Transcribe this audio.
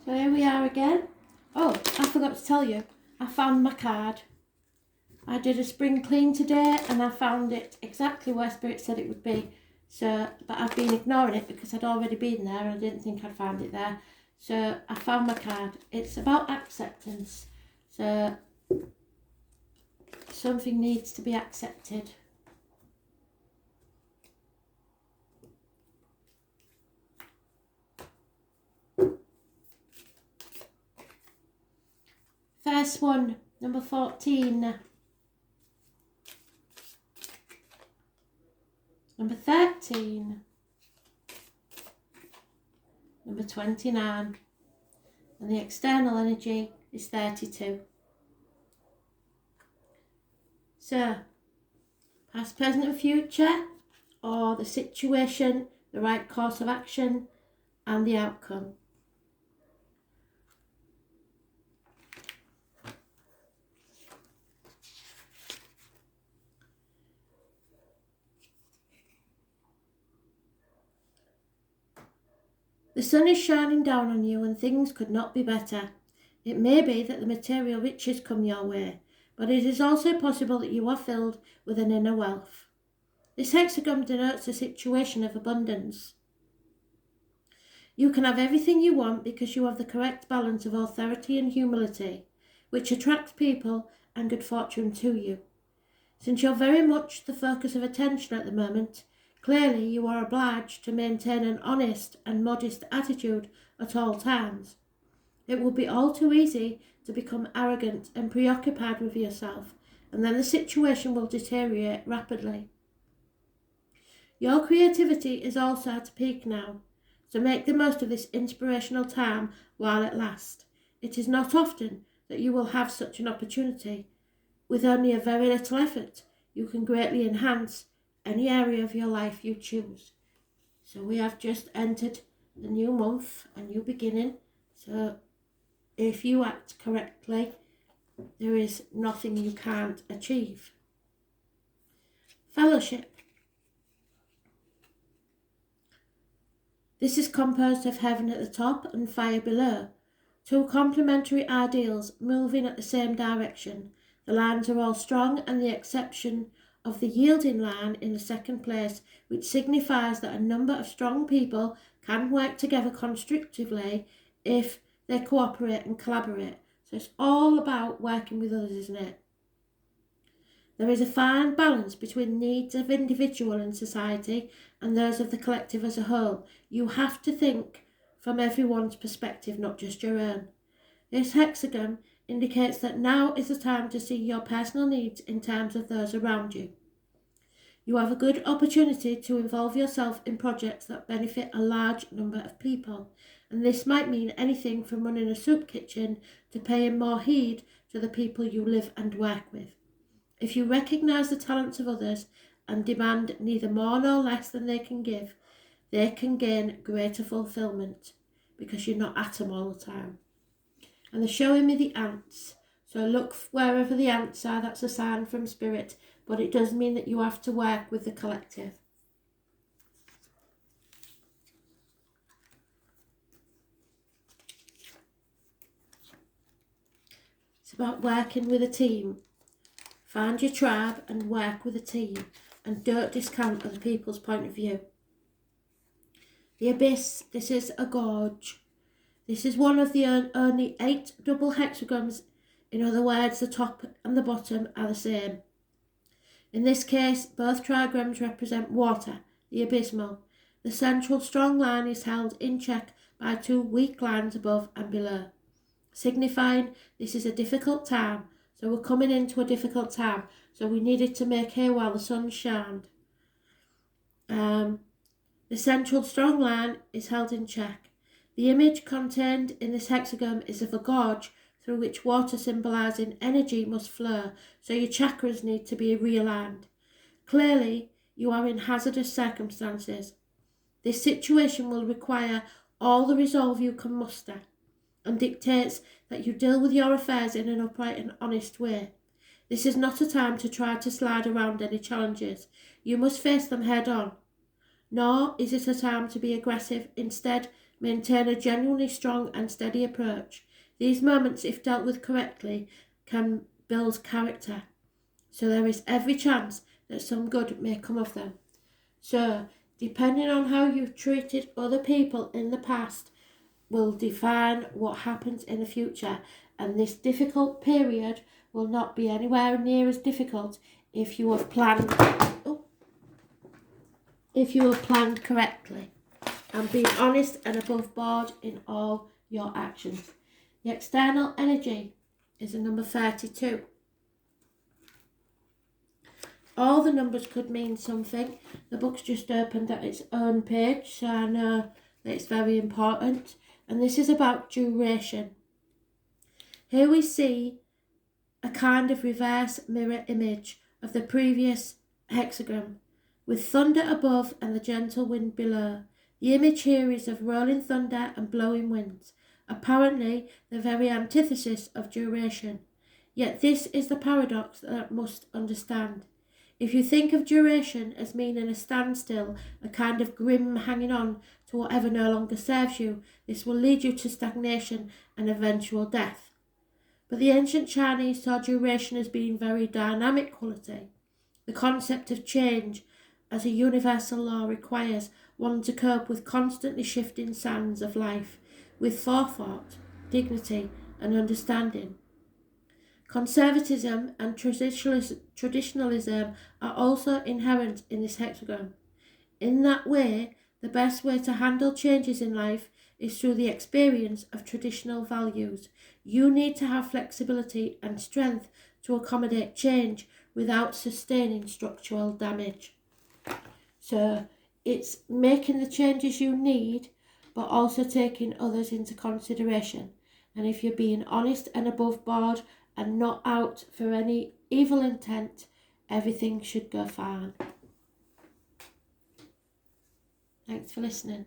So here we are again. Oh, I forgot to tell you, I found my card. I did a spring clean today and I found it exactly where Spirit said it would be. So, but I've been ignoring it because I'd already been there and I didn't think I'd found it there. So I found my card. It's about acceptance. So something needs to be accepted. First one, number 14. Number 13. Number 29. And the external energy is 32. So, past, present and future, or the situation, the right course of action, and the outcome. The sun is shining down on you and things could not be better. It may be that the material riches come your way, but it is also possible that you are filled with an inner wealth. This hexagon denotes a situation of abundance. You can have everything you want because you have the correct balance of authority and humility, which attracts people and good fortune to you. Since you're very much the focus of attention at the moment, clearly you are obliged to maintain an honest and modest attitude at all times. It would be all too easy to become arrogant and preoccupied with yourself, and then the situation will deteriorate rapidly. Your creativity is also at a peak now, so make the most of this inspirational time while it lasts. It is not often that you will have such an opportunity. With only a very little effort, you can greatly enhance any area of your life you choose. So we have just entered the new month, a new beginning. So if you act correctly, there is nothing you can't achieve. Fellowship. This is composed of heaven at the top and fire below, two complementary ideals moving at the same direction. The lines are all strong, and the exception of the yielding line in the second place, which signifies that a number of strong people can work together constructively if they cooperate and collaborate. So it's all about working with others, isn't it? There is a fine balance between the needs of individual and society and those of the collective as a whole. You have to think from everyone's perspective, not just your own. This hexagon indicates that now is the time to see your personal needs in terms of those around you. You have a good opportunity to involve yourself in projects that benefit a large number of people, and this might mean anything from running a soup kitchen to paying more heed to the people you live and work with. If you recognise the talents of others and demand neither more nor less than they can give, they can gain greater fulfilment because you're not at them all the time. And they're showing me the ants. So look wherever the ants are, that's a sign from Spirit, but it does mean that you have to work with the collective. It's about working with a team. Find your tribe and work with a team, and don't discount other people's point of view. The abyss, this is a gorge. This is one of the only 8 double hexagons. In other words, the top and the bottom are the same. In this case, both trigrams represent water, the abysmal. The central strong line is held in check by 2 weak lines above and below, signifying this is a difficult time. So we're coming into a difficult time. So we needed to make hay while the sun shined. The central strong line is held in check. The image contained in this hexagon is of a gorge through which water symbolising energy must flow, so your chakras need to be realigned. Clearly, you are in hazardous circumstances. This situation will require all the resolve you can muster and dictates that you deal with your affairs in an upright and honest way. This is not a time to try to slide around any challenges. You must face them head on. Nor is it a time to be aggressive. Instead, Maintain a genuinely strong and steady approach. These moments, if dealt with correctly, can build character. So there is every chance that some good may come of them. So, depending on how you've treated other people in the past will define what happens in the future, and this difficult period will not be anywhere near as difficult if you have planned correctly and being honest and above board in all your actions. The external energy is a number 32. All the numbers could mean something. The book's just opened at its own page, so I know that it's very important. And this is about duration. Here we see a kind of reverse mirror image of the previous hexagram, with thunder above and the gentle wind below. The image here is of rolling thunder and blowing winds, apparently the very antithesis of duration. Yet this is the paradox that I must understand. If you think of duration as meaning a standstill, a kind of grim hanging on to whatever no longer serves you, this will lead you to stagnation and eventual death. But the ancient Chinese saw duration as being very dynamic quality. The concept of change as a universal law requires one to cope with constantly shifting sands of life with forethought, dignity and understanding. Conservatism and traditionalism are also inherent in this hexagram. In that way, the best way to handle changes in life is through the experience of traditional values. You need to have flexibility and strength to accommodate change without sustaining structural damage. So it's making the changes you need, but also taking others into consideration. And if you're being honest and above board and not out for any evil intent, everything should go fine. Thanks for listening.